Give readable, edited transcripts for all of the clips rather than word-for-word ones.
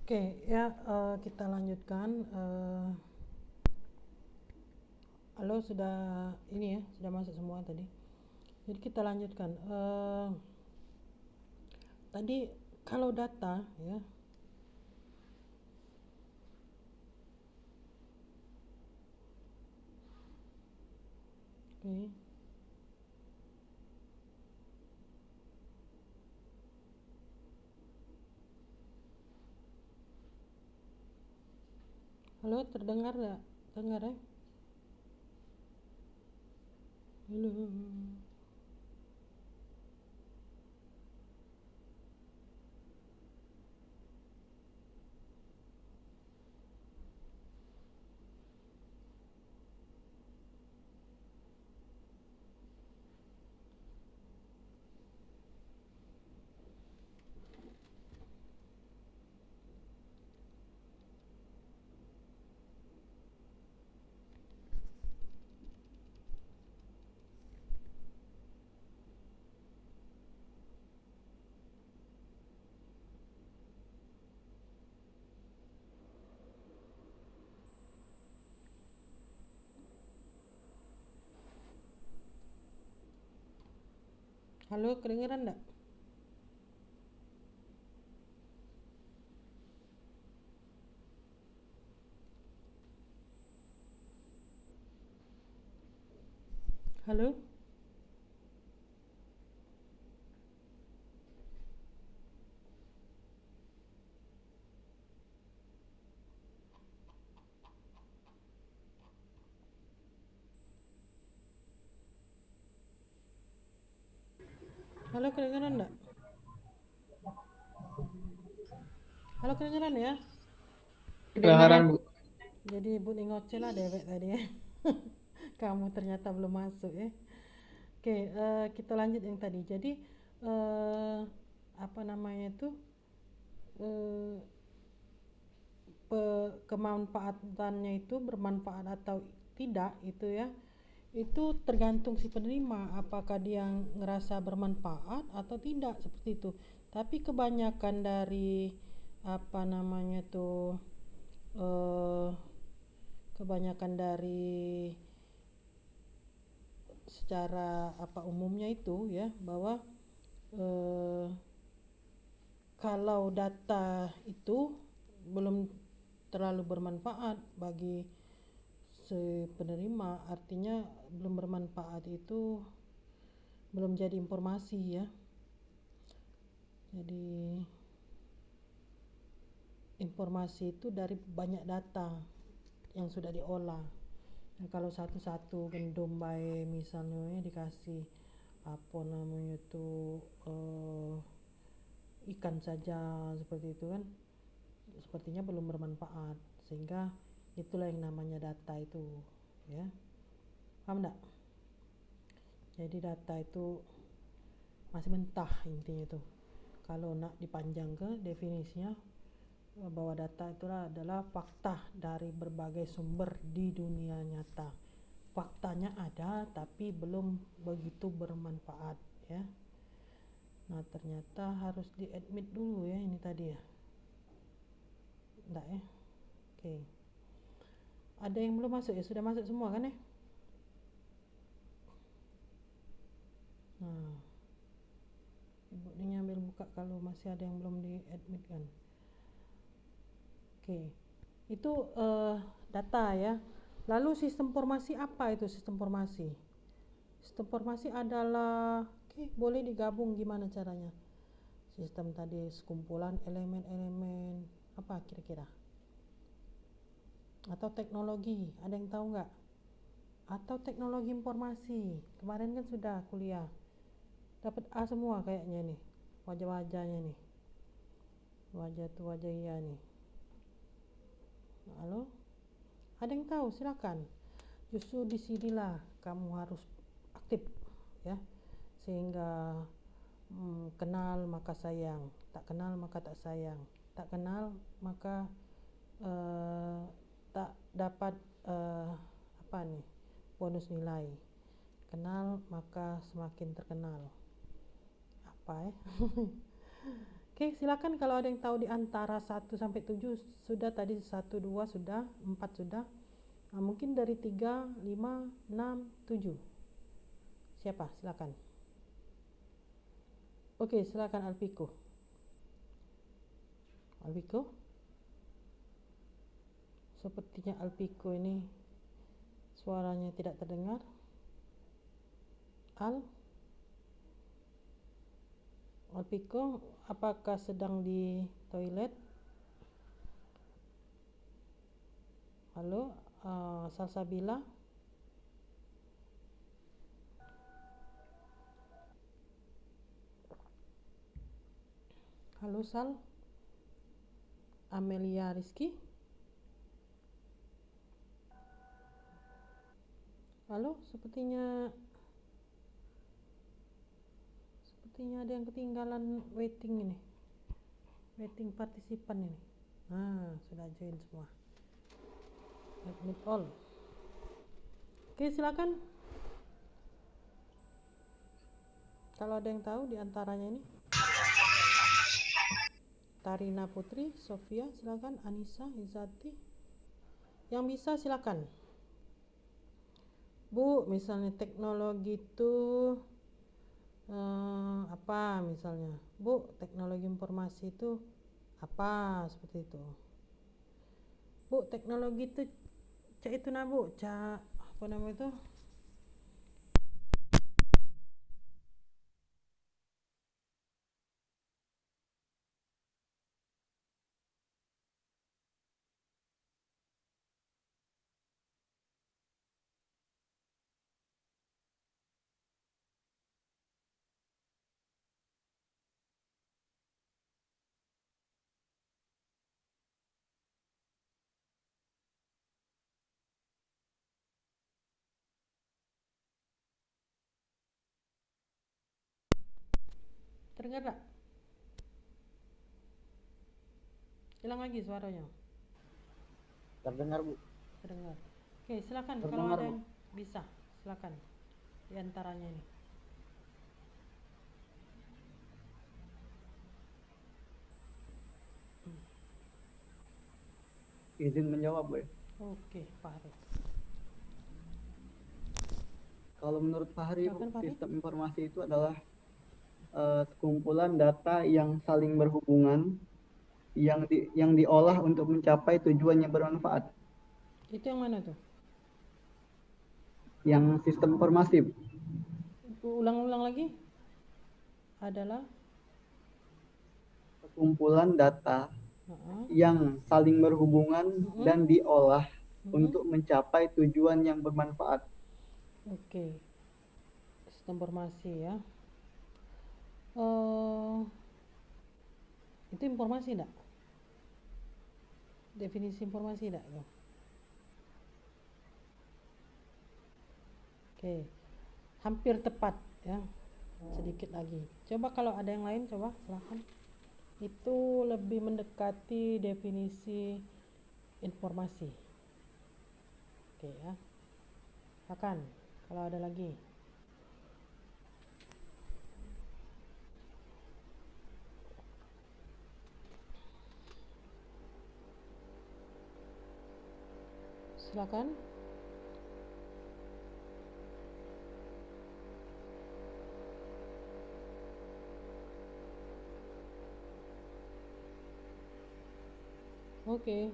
Oke, ya, kita lanjutkan. Halo, sudah ini ya, sudah masuk semua tadi. Jadi kita lanjutkan. Tadi kalau data ya, oke. Halo, terdengar nggak? Dengar ya? Halo. Halo, kedengeran nggak? Halo? Halo, kedengeran nggak? Halo, kedengeran ya? Kedengaran Bu. Jadi Bu ngoceh lah dewek tadi ya. Kamu ternyata belum masuk ya. Oke, kita lanjut yang tadi. Jadi, apa namanya itu? eh, Kemanfaatannya itu bermanfaat atau tidak itu ya, itu tergantung si penerima apakah dia ngerasa bermanfaat atau tidak, seperti itu. Tapi kebanyakan dari apa namanya tuh, eh, kebanyakan dari secara apa umumnya itu ya, bahwa eh, kalau data itu belum terlalu bermanfaat bagi si penerima, artinya belum bermanfaat itu belum jadi informasi ya. Jadi informasi itu dari banyak data yang sudah diolah. Nah, kalau satu-satu gendum baik misalnya ya, dikasih apa namanya itu, eh, ikan saja seperti itu kan, sepertinya belum bermanfaat, sehingga itulah yang namanya data itu ya. Paham enggak? Jadi data itu masih mentah intinya itu. Kalau nak dipanjang ke definisinya, bahwa data itulah adalah fakta dari berbagai sumber di dunia nyata. Faktanya ada tapi belum begitu bermanfaat ya. Nah, ternyata harus di-admit dulu ya ini tadi ya. Enggak ya? Oke. Ada yang belum masuk ya? Sudah masuk semua kan ya? Nah, Ibu ini ambil buka kalau masih ada yang belum di-admit kan. Oke. Itu data ya. Lalu sistem formasi apa itu sistem formasi? Sistem formasi adalah, oke, boleh digabung gimana caranya? Sistem tadi sekumpulan elemen-elemen apa kira-kira? Atau teknologi, ada yang tahu nggak? Atau teknologi informasi? Kemarin kan sudah kuliah, dapat A semua kayaknya nih, wajah-wajahnya nih, wajah tuh wajah iya nih. Halo, ada yang tahu? Silakan. Justru disinilah kamu harus aktif ya, sehingga kenal maka sayang, tak kenal maka tak sayang, tak kenal maka eh, tak dapat eh, apa nih, bonus nilai, kenal maka semakin terkenal, apa ya. Oke, silakan kalau ada yang tahu di antara 1 sampai 7 sudah tadi 1, 2 sudah, 4 sudah. Nah, mungkin dari 3, 5, 6, 7. Siapa? Silakan. Oke, silakan Alpiko. Alpiko? Sepertinya Alpiko ini suaranya tidak terdengar. Alpiko, apakah sedang di toilet? Halo, Salsabila? Halo Sal? Amelia Rizky? Halo, sepertinya ada yang ketinggalan waiting ini. Waiting partisipan ini. Nah, sudah join semua. Admit all. Oke, silakan. Kalau ada yang tahu di antaranya ini. Tarina Putri, Sofia, silakan. Anissa, Izati. Yang bisa silakan. Bu, misalnya teknologi itu apa misalnya? Bu, teknologi informasi itu apa, seperti itu. Bu, teknologi itu cak itu nah Bu, cak apa namanya itu? Terdengar tak? Hilang lagi suaranya. Terdengar, Bu. Terdengar. Oke, silakan kalau Terdengar, ada Bu. yang bisa, silakan. Di antaranya ini. Izin menjawab, Bu. Oke, Fahri. Kalau menurut Fahri, Bu, Silakan Fahri. sistem informasi itu adalah sekumpulan data yang saling berhubungan yang diolah untuk mencapai tujuan yang bermanfaat. Itu yang mana tuh? Yang sistem informasi, Bu. Ulang-ulang lagi. Adalah Sekumpulan data yang saling berhubungan dan diolah untuk mencapai tujuan yang bermanfaat. Oke. Sistem informasi ya. Itu informasi enggak? Definisi informasi enggak? Oke. Hampir tepat ya. Sedikit lagi. Coba kalau ada yang lain, coba silakan. Itu lebih mendekati definisi informasi. Oke ya. Silakan kalau ada lagi. Silakan. Oke.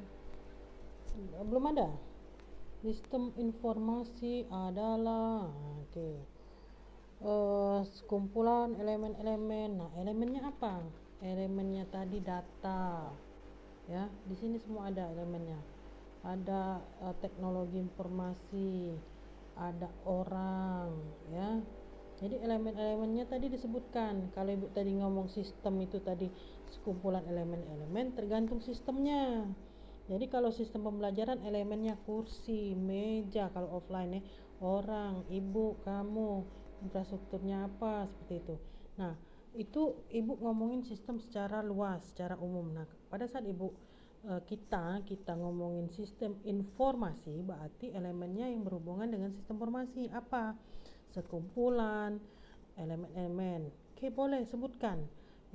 Belum ada. Sistem informasi adalah sekumpulan elemen-elemen. Nah, elemennya apa? Elemennya tadi data. Ya, di sini semua ada elemennya. Ada teknologi informasi, ada orang, ya. Jadi elemen-elemennya tadi disebutkan. Kalau Ibu tadi ngomong sistem itu tadi sekumpulan elemen-elemen tergantung sistemnya. Jadi kalau sistem pembelajaran elemennya kursi, meja, kalau offline ya, orang, ibu, kamu, infrastrukturnya apa, seperti itu. Nah, itu ibu ngomongin sistem secara luas, secara umum. Nah, pada saat ibu kita ngomongin sistem informasi, berarti elemennya yang berhubungan dengan sistem informasi apa? Sekumpulan elemen-elemen. Oke, boleh sebutkan.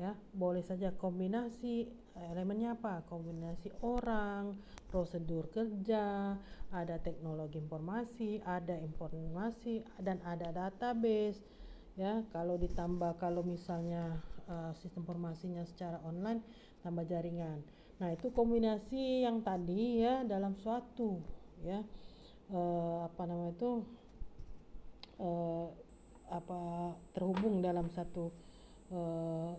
ya. Boleh saja kombinasi, elemennya apa? Kombinasi orang, prosedur kerja, ada teknologi informasi, dan ada database, ya. Kalau misalnya sistem informasinya secara online, tambah jaringan. Nah, itu kombinasi yang tadi ya dalam suatu, ya, apa namanya itu, eh,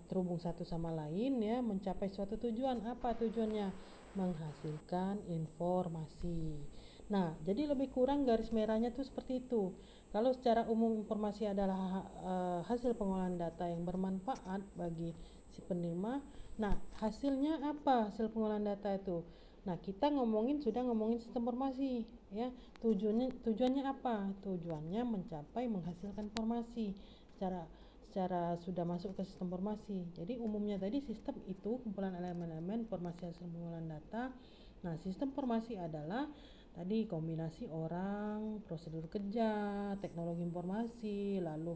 terhubung satu sama lain, ya, mencapai suatu tujuan. Apa tujuannya? Menghasilkan informasi. Nah, jadi lebih kurang garis merahnya tuh seperti itu. Kalau secara umum informasi adalah hasil pengolahan data yang bermanfaat bagi si penerima. Nah, hasilnya apa hasil pengolahan data itu? Nah, kita sudah ngomongin sistem informasi, ya. Tujuannya apa? Tujuannya menghasilkan informasi secara secara sudah masuk ke sistem informasi. Jadi umumnya tadi sistem itu kumpulan elemen-elemen informasi hasil pengolahan data. Nah, sistem informasi adalah tadi kombinasi orang, prosedur kerja, teknologi informasi, lalu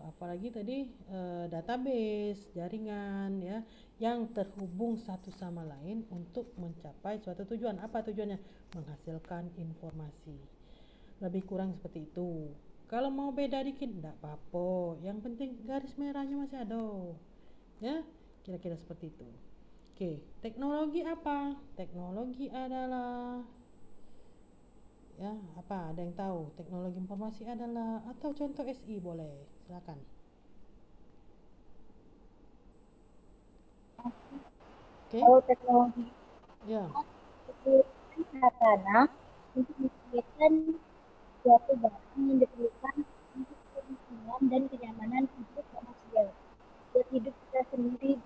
apalagi tadi, database, jaringan, ya, yang terhubung satu sama lain untuk mencapai suatu tujuan. Apa tujuannya? Menghasilkan informasi. Lebih kurang seperti itu. Kalau mau beda dikit enggak apa-apa, yang penting garis merahnya masih ada, ya, kira-kira seperti itu. Oke, teknologi apa? Teknologi adalah, ya, apa, ada yang tahu teknologi informasi adalah, atau contoh SI boleh, silakan. Oke, Kalau teknologi ya. itu sarana untuk menyediakan suatu barang yang diperlukan untuk kebutuhan dan kenyamanan hidup manusia. Buat hidup kita sendiri.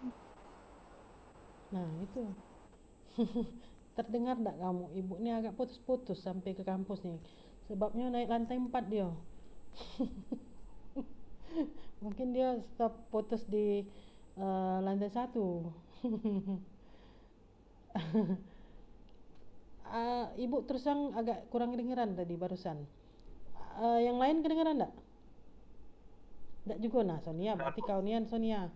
Nah, itu. Terdengar enggak kamu? Ibu ini agak putus-putus sampai ke kampus nih. Sebabnya naik lantai 4 dia. Mungkin dia stop putus di lantai 1. Ibu terus yang agak kurang kedengeran tadi barusan. Yang lain kedengeran enggak? Enggak juga. Nah, Sonia, berarti kau nian Sonia.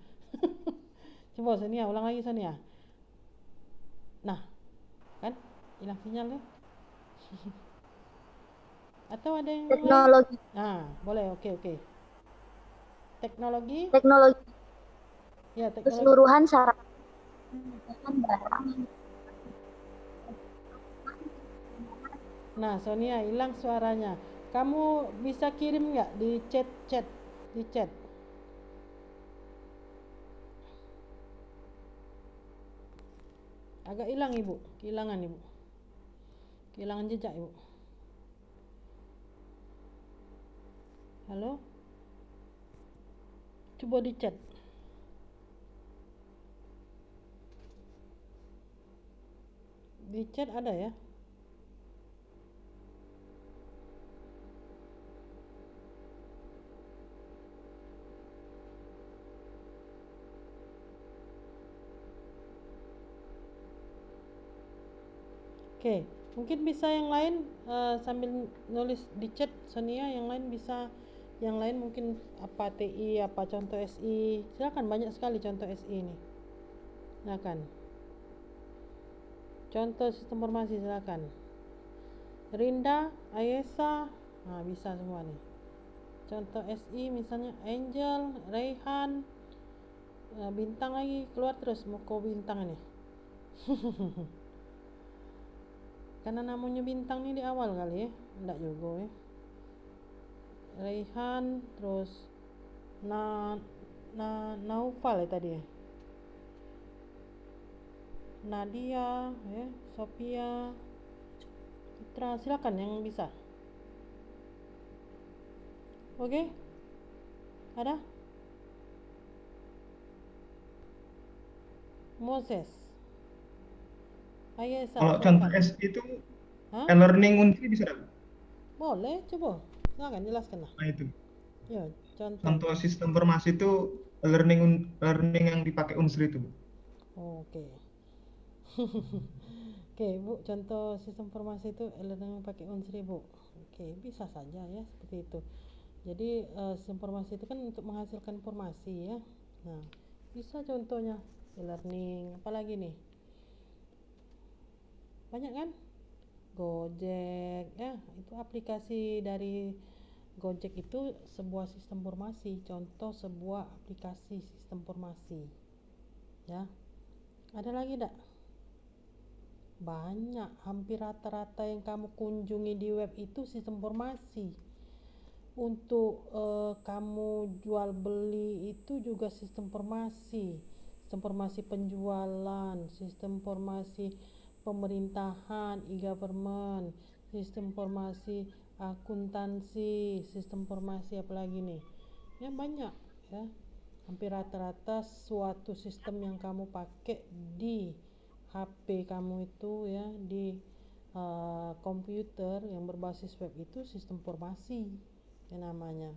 Coba Sonia, ulang lagi Sonia. Nah, kan hilang sinyal tuh. Atau ada yang lain? Teknologi Boleh, oke. Teknologi, ya, teknologi. keseluruhan sarana menyediakan barang yang Nah, Sonia, hilang suaranya. Kamu bisa kirim nggak di chat? Agak hilang Ibu, kehilangan jejak Ibu. Halo? Coba di chat. Di chat ada ya? Oke, mungkin bisa yang lain sambil nulis di chat Sonia, yang lain bisa, yang lain mungkin apa TI, apa contoh SI. Silakan, banyak sekali contoh SI ini. Silakan. Contoh sistem informasi silakan. Rinda, Ayesa, nah bisa semua nih. Contoh SI misalnya Angel, Raihan, Bintang lagi keluar terus Moko Bintang ini. Karena namanya Bintang nih di awal kali ya, enggak juga ya. Raihan, terus Naufal ya tadi ya. Nadia, ya, Sophia, Citra, silakan yang bisa. Oke? Ada? Moses. Ayesa, Kalau contoh silakan. SI itu Hah? e-learning Unsri bisa dapat. Boleh, coba. Silakan jelaskan lah. Nah itu. Ya, contoh. Contoh sistem informasi itu learning yang dipakai Unsri itu, Bu. Oke. Oke, Bu, contoh sistem informasi itu elemen pakai Unsri, Bu. Oke, bisa saja ya seperti itu. Jadi sistem informasi itu kan untuk menghasilkan informasi ya. Nah, Bisa contohnya e-learning, apalagi nih, banyak kan, Gojek ya, itu aplikasi dari Gojek itu sebuah sistem formasi, contoh sebuah aplikasi sistem formasi ya. Ada lagi enggak? Banyak, hampir rata-rata yang kamu kunjungi di web itu sistem formasi. Untuk kamu jual beli itu juga sistem formasi penjualan, sistem formasi pemerintahan, e-government, sistem formasi akuntansi, sistem formasi apalagi nih, ya banyak ya. Hampir rata-rata suatu sistem yang kamu pakai di HP kamu itu ya, di komputer yang berbasis web itu sistem formasi yang namanya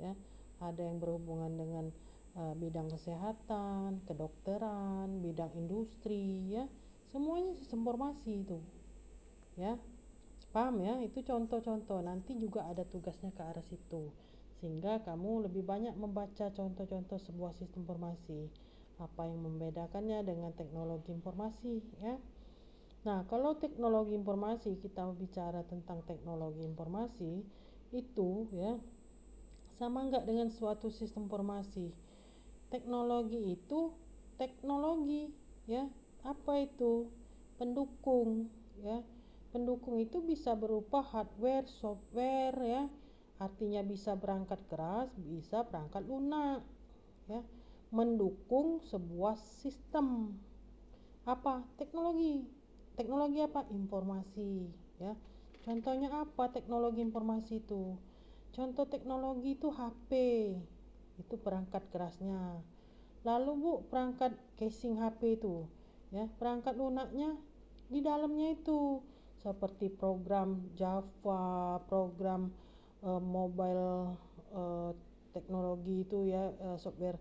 ya. Ada yang berhubungan dengan bidang kesehatan, kedokteran, bidang industri ya, semuanya sistem formasi itu ya. Paham ya? Itu contoh-contoh, nanti juga ada tugasnya ke arah situ, sehingga kamu lebih banyak membaca contoh-contoh sebuah sistem formasi, apa yang membedakannya dengan teknologi informasi ya. Nah, kalau teknologi informasi, kita bicara tentang teknologi informasi itu ya, sama enggak dengan suatu sistem formasi. Teknologi itu teknologi ya. Apa itu? Pendukung ya. Pendukung itu bisa berupa hardware, software ya. Artinya bisa berangkat keras, bisa berangkat lunak ya. Mendukung sebuah sistem. Apa? Teknologi. Teknologi apa? Informasi ya. Contohnya apa teknologi informasi itu? Contoh teknologi itu HP, itu perangkat kerasnya. Lalu Bu, perangkat casing HP itu ya, perangkat lunaknya di dalamnya itu seperti program Java, program mobile teknologi itu ya, software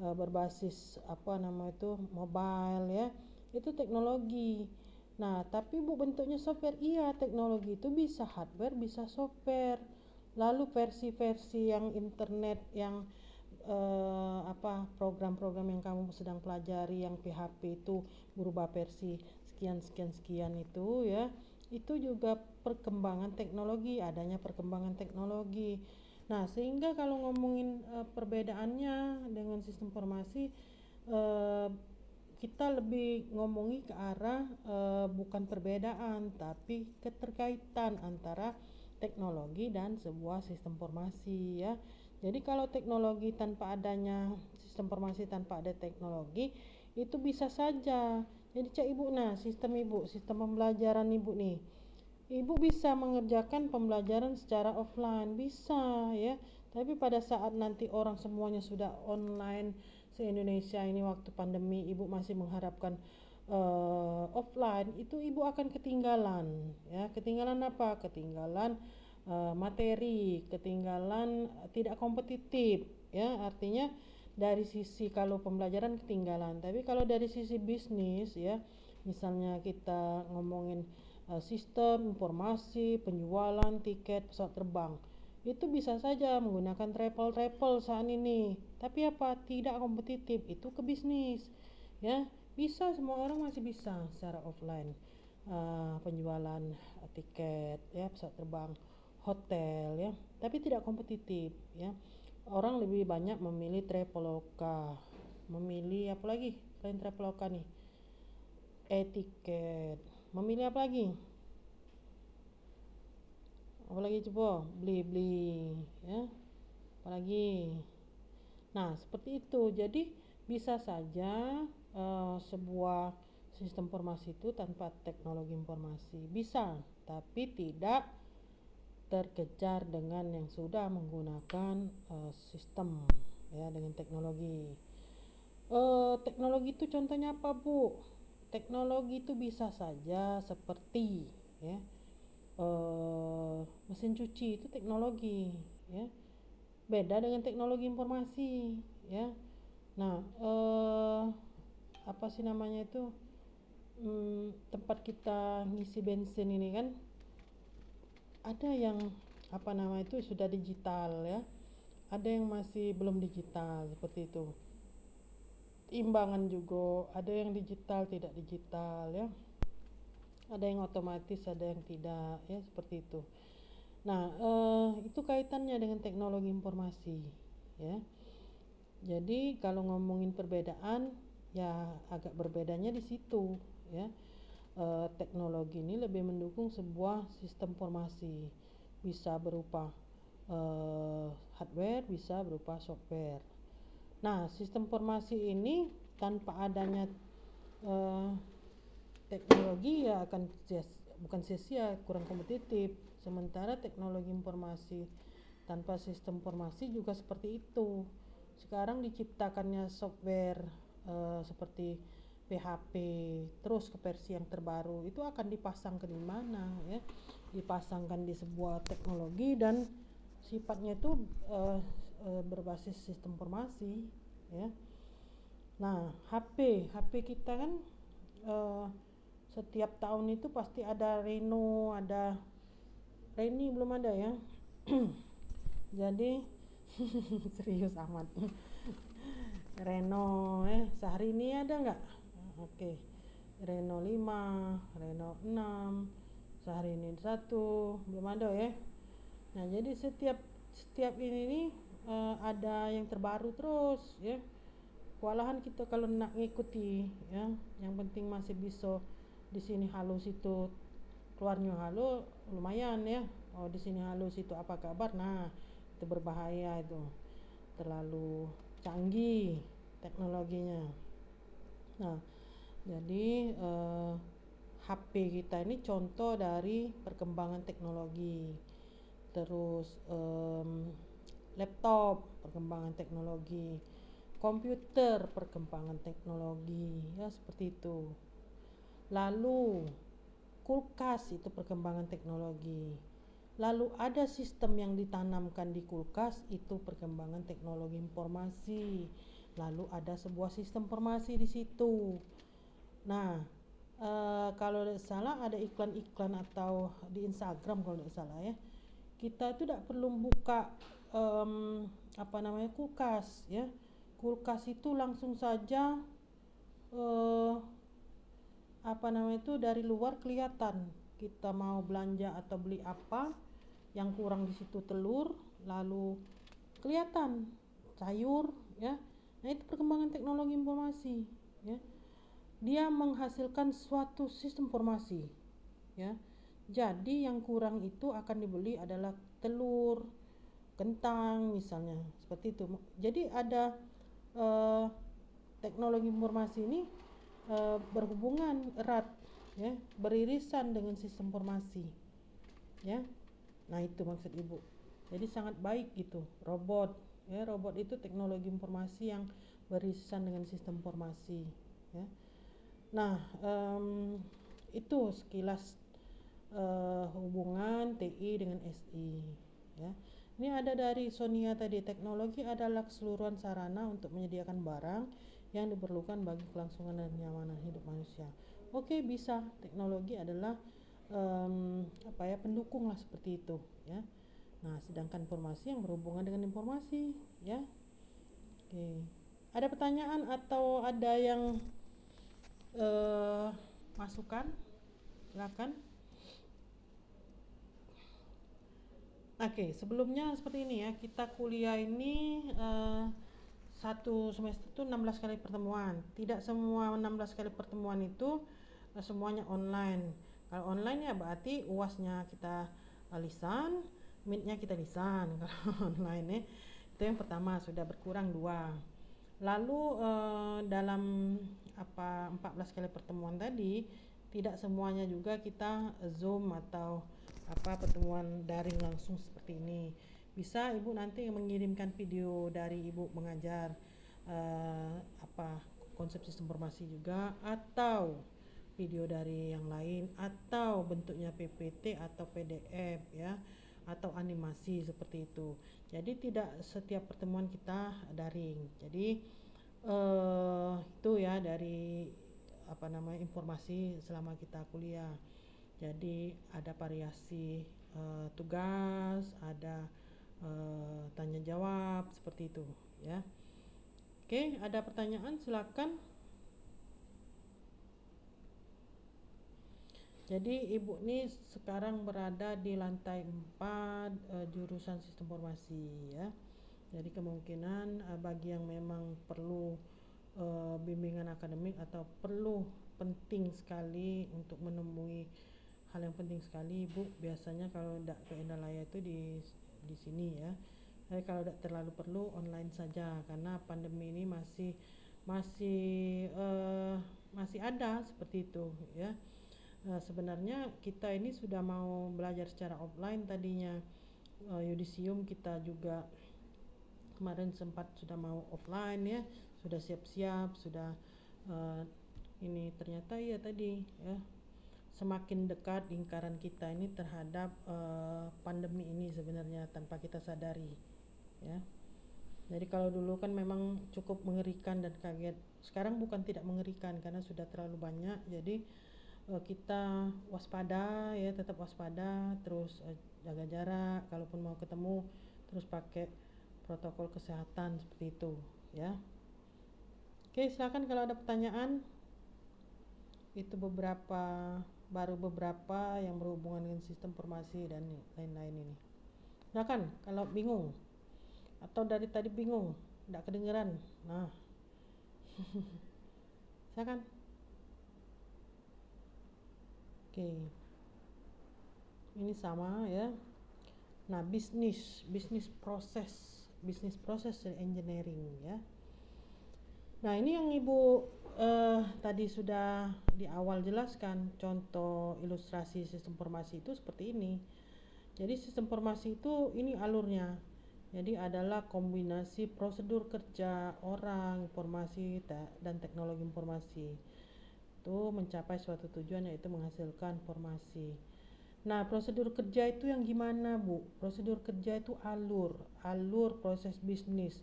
berbasis apa nama itu mobile ya, itu teknologi. Nah, tapi Bu, bentuknya software, iya, teknologi itu bisa hardware, bisa software. Lalu versi-versi yang internet yang program-program yang kamu sedang pelajari yang PHP itu berubah versi sekian itu ya, itu juga perkembangan teknologi, adanya perkembangan teknologi. Nah, sehingga kalau ngomongin perbedaannya dengan sistem informasi, kita lebih ngomongi ke arah bukan perbedaan tapi keterkaitan antara teknologi dan sebuah sistem formasi ya. Jadi kalau teknologi tanpa adanya sistem formasi, tanpa ada teknologi, itu bisa saja. Jadi cak Ibu, nah sistem pembelajaran Ibu nih, Ibu bisa mengerjakan pembelajaran secara offline, bisa ya. Tapi pada saat nanti orang semuanya sudah online se-Indonesia ini waktu pandemi, Ibu masih mengharapkan offline, itu Ibu akan ketinggalan ya. Ketinggalan apa? Ketinggalan materi, ketinggalan tidak kompetitif ya. Artinya dari sisi kalau pembelajaran ketinggalan, tapi kalau dari sisi bisnis ya, misalnya kita ngomongin sistem informasi penjualan tiket pesawat terbang, itu bisa saja menggunakan travel saat ini, tapi apa, tidak kompetitif, itu ke bisnis ya. Bisa, semua orang masih bisa secara offline penjualan tiket ya, pesawat terbang, hotel ya, tapi tidak kompetitif ya. Orang lebih banyak memilih Traveloka, memilih apa lagi selain Traveloka nih, e-tiket, memilih apa lagi coba, beli ya, apalagi. Nah, seperti itu. Jadi bisa saja sebuah sistem informasi itu tanpa teknologi informasi bisa, tapi tidak terkejar dengan yang sudah menggunakan sistem ya, dengan teknologi. Teknologi itu contohnya apa Bu? Teknologi itu bisa saja seperti ya, mesin cuci itu teknologi ya, beda dengan teknologi informasi ya. Nah, apa sih namanya itu, tempat kita ngisi bensin ini kan ada yang apa nama itu sudah digital ya, ada yang masih belum digital seperti itu. keseimbangan juga, ada yang digital tidak digital ya, ada yang otomatis ada yang tidak ya, seperti itu. Nah itu kaitannya dengan teknologi informasi ya. Jadi kalau ngomongin perbedaan ya agak berbedanya di situ ya. Teknologi ini lebih mendukung sebuah sistem informasi, bisa berupa hardware, bisa berupa software. Nah sistem informasi ini tanpa adanya teknologi ya akan bukan sia-sia, kurang kompetitif. Sementara teknologi informasi tanpa sistem informasi juga seperti itu. Sekarang diciptakannya software seperti PHP terus ke versi yang terbaru itu akan dipasangkan di mana ya, dipasangkan di sebuah teknologi dan sifatnya itu berbasis sistem informasi ya. Nah HP kita kan setiap tahun itu pasti ada Reno, ada Reni belum ada ya. Jadi serius amat. Reno sehari ini ada nggak? Oke. Reno 5, Reno 6, sehari ini 1, belum ada ya. Nah jadi setiap ini nih ada yang terbaru terus ya. Kewalahan kita kalau nak ngikuti ya, yang penting masih bisa di sini halo situ keluarnya halo lumayan ya. Oh di sini halo situ apa kabar, nah itu berbahaya, itu terlalu canggih teknologinya. Nah jadi HP kita ini contoh dari perkembangan teknologi. Terus laptop perkembangan teknologi, komputer perkembangan teknologi ya, seperti itu. Lalu kulkas itu perkembangan teknologi. Lalu ada sistem yang ditanamkan di kulkas, itu perkembangan teknologi informasi. Lalu ada sebuah sistem informasi di situ. Nah kalau tidak salah ada iklan-iklan atau di Instagram kalau tidak salah ya, kita itu tidak perlu buka kulkas ya. Kulkas itu langsung saja dari luar kelihatan kita mau belanja atau beli apa, yang kurang di situ telur, lalu kelihatan sayur ya. Nah itu perkembangan teknologi informasi ya, dia menghasilkan suatu sistem informasi ya. Jadi yang kurang itu akan dibeli adalah telur, kentang misalnya, seperti itu. Jadi ada teknologi informasi ini berhubungan erat ya, beririsan dengan sistem informasi ya. Nah itu maksud ibu, jadi sangat baik gitu robot ya. Robot itu teknologi informasi yang beririsan dengan sistem informasi ya. Nah itu sekilas hubungan TI dengan SI ya. Ini ada dari Sonia tadi, teknologi adalah keseluruhan sarana untuk menyediakan barang yang diperlukan bagi kelangsungan dan kenyamanan hidup manusia. Oke, bisa, teknologi adalah pendukung lah, seperti itu ya. Nah sedangkan informasi yang berhubungan dengan informasi ya. Oke, ada pertanyaan atau ada yang masukan, silakan. Oke, sebelumnya seperti ini ya, kita kuliah ini satu semester itu 16 kali pertemuan. Tidak semua 16 kali pertemuan itu semuanya online. Kalau online ya berarti UASnya kita lisan, meetnya kita lisan. Kalau online ya, itu yang pertama, sudah berkurang 2. Lalu dalam 14 kali pertemuan tadi, tidak semuanya juga kita Zoom atau pertemuan daring langsung seperti ini. Bisa ibu nanti mengirimkan video dari ibu mengajar konsep sistem informasi juga, atau video dari yang lain, atau bentuknya PPT atau PDF ya, atau animasi seperti itu. Jadi tidak setiap pertemuan kita daring. Jadi itu ya dari informasi selama kita kuliah. Jadi ada variasi tugas, ada tanya jawab seperti itu ya. Oke, ada pertanyaan silakan. Jadi Ibu ini sekarang berada di lantai 4 jurusan Sistem Informasi ya. Jadi kemungkinan bagi yang memang perlu bimbingan akademik atau perlu penting sekali untuk menemui hal yang penting sekali, Ibu biasanya kalau tidak ke Indalaya itu di sini ya. Tapi kalau tidak terlalu perlu online saja, karena pandemi ini masih ada seperti itu ya. Sebenarnya kita ini sudah mau belajar secara offline tadinya. Yudisium kita juga kemarin sempat sudah mau offline ya, sudah siap-siap, sudah ini ternyata ya tadi ya, semakin dekat lingkaran kita ini terhadap pandemi ini sebenarnya tanpa kita sadari ya. Jadi kalau dulu kan memang cukup mengerikan dan kaget, sekarang bukan tidak mengerikan karena sudah terlalu banyak. Jadi kita waspada ya, tetap waspada, terus jaga jarak, kalaupun mau ketemu terus pakai protokol kesehatan seperti itu ya. Oke, silakan kalau ada pertanyaan. Itu baru beberapa yang berhubungan dengan sistem informasi dan lain-lain ini. Silakan kalau bingung atau dari tadi bingung, tidak kedengeran. Nah, silakan. Oke, ini sama ya. Nah, bisnis proses engineering ya. Nah, ini yang Ibu tadi sudah di awal jelaskan, contoh ilustrasi sistem informasi itu seperti ini. Jadi sistem informasi itu ini alurnya. Jadi adalah kombinasi prosedur kerja orang, informasi dan teknologi informasi. Itu mencapai suatu tujuan, yaitu menghasilkan informasi. Nah, prosedur kerja itu yang gimana, Bu? Prosedur kerja itu alur proses bisnis.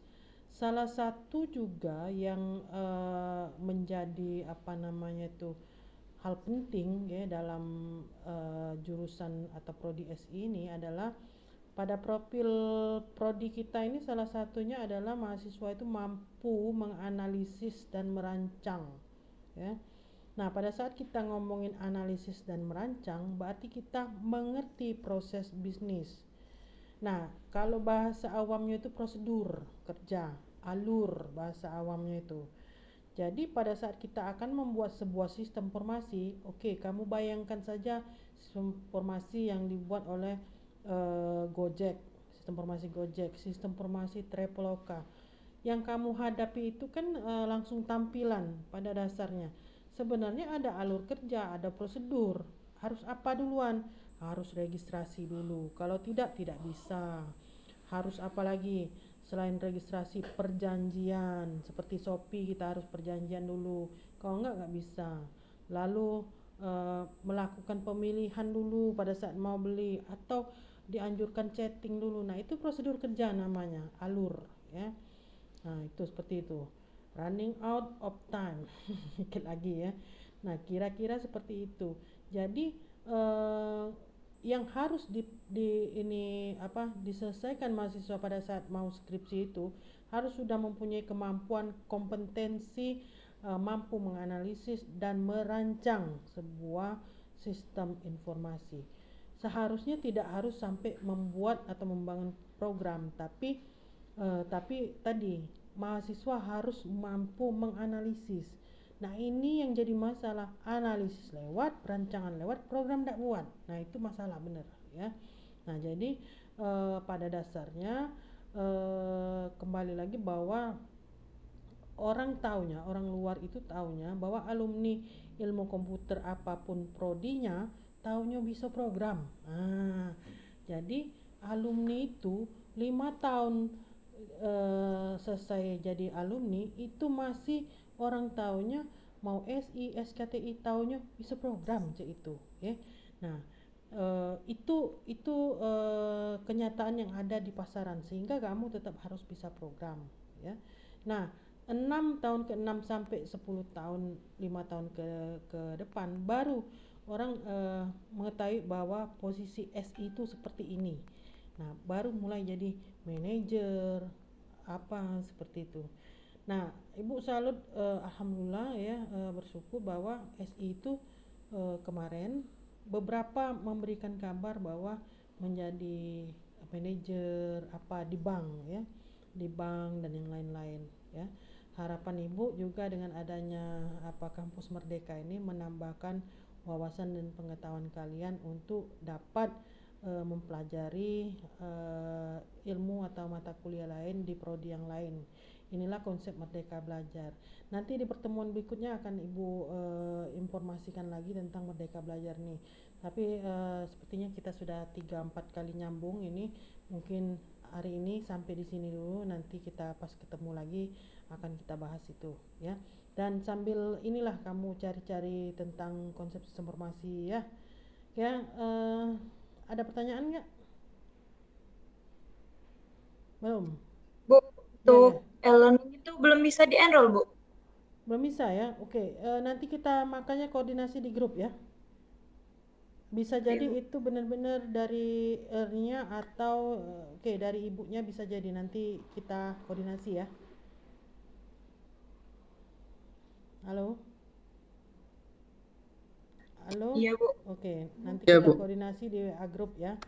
Salah satu juga yang menjadi hal penting ya dalam jurusan atau prodi SI ini adalah pada profil prodi kita ini, salah satunya adalah mahasiswa itu mampu menganalisis dan merancang ya. Nah, pada saat kita ngomongin analisis dan merancang, berarti kita mengerti proses bisnis. Nah, kalau bahasa awamnya itu prosedur kerja, alur bahasa awamnya itu. Jadi pada saat kita akan membuat sebuah sistem informasi, oke, kamu bayangkan saja sistem informasi yang dibuat oleh Gojek, sistem informasi Traveloka. Yang kamu hadapi itu kan langsung tampilan pada dasarnya. Sebenarnya ada alur kerja, ada prosedur. Harus apa duluan? Harus registrasi dulu. Kalau tidak bisa. Harus apa lagi? Selain registrasi, perjanjian. Seperti Shopee, kita harus perjanjian dulu. Kalau enggak bisa. Lalu melakukan pemilihan dulu pada saat mau beli, atau dianjurkan chatting dulu. Nah, itu prosedur kerja namanya, alur ya. Nah, itu seperti itu. Running out of time. Sedikit lagi ya. Nah, kira-kira seperti itu. Jadi yang harus diselesaikan mahasiswa pada saat mau skripsi itu harus sudah mempunyai kemampuan, kompetensi, mampu menganalisis dan merancang sebuah sistem informasi. Seharusnya tidak harus sampai membuat atau membangun program, tapi tadi mahasiswa harus mampu menganalisis. Nah, ini yang jadi masalah, analisis lewat, perancangan lewat, program tidak buat. Nah, itu masalah benar ya. Nah, jadi pada dasarnya kembali lagi bahwa orang luar itu taunya bahwa alumni ilmu komputer apapun prodinya taunya bisa program. Nah, jadi alumni itu 5 tahun selesai jadi alumni itu masih orang taunya mau SI, SKTI taunya bisa program itu ya. Nah, itu kenyataan yang ada di pasaran, sehingga kamu tetap harus bisa program ya. Nah, 6 tahun ke 6 sampai 10 tahun 5 tahun ke depan baru orang mengetahui bahwa posisi SI itu seperti ini. Nah, baru mulai jadi manajer apa seperti itu. Nah, Ibu salut, alhamdulillah ya, bersyukur bahwa SI itu kemarin beberapa memberikan kabar bahwa menjadi manajer apa di bank ya, di bank dan yang lain-lain ya. Harapan Ibu juga dengan adanya kampus Merdeka ini menambahkan wawasan dan pengetahuan kalian untuk dapat mempelajari ilmu atau mata kuliah lain di prodi yang lain. Inilah konsep Merdeka Belajar. Nanti di pertemuan berikutnya akan Ibu informasikan lagi tentang Merdeka Belajar nih. Tapi sepertinya kita sudah 3-4 kali nyambung ini. Mungkin hari ini sampai di sini dulu, nanti kita pas ketemu lagi akan kita bahas itu ya. Dan sambil inilah kamu cari-cari tentang konsep sistem informasi ya. Ya, ada pertanyaan nggak? Belum? Bu, Ya, untuk ya. e-learning itu belum bisa di-enroll, Bu. Belum bisa ya? Oke, nanti kita makanya koordinasi di grup ya. Bisa jadi Bu. itu benar-benar dari nya atau oke dari ibunya, bisa jadi nanti kita koordinasi ya. Halo? Halo? Iya, Bu. Oke, nanti Iya, kita Bu. koordinasi di WA grup ya.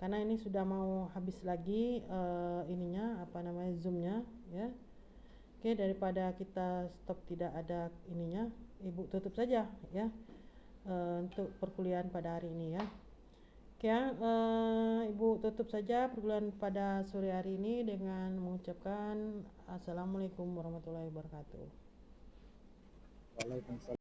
Karena ini sudah mau habis lagi ininya Zoom-nya ya. Oke, daripada kita stop tidak ada ininya, Ibu tutup saja ya untuk perkuliahan pada hari ini ya. Oke ya, Ibu tutup saja perkuliahan pada sore hari ini dengan mengucapkan Assalamualaikum warahmatullahi wabarakatuh. Waalaikumsalam.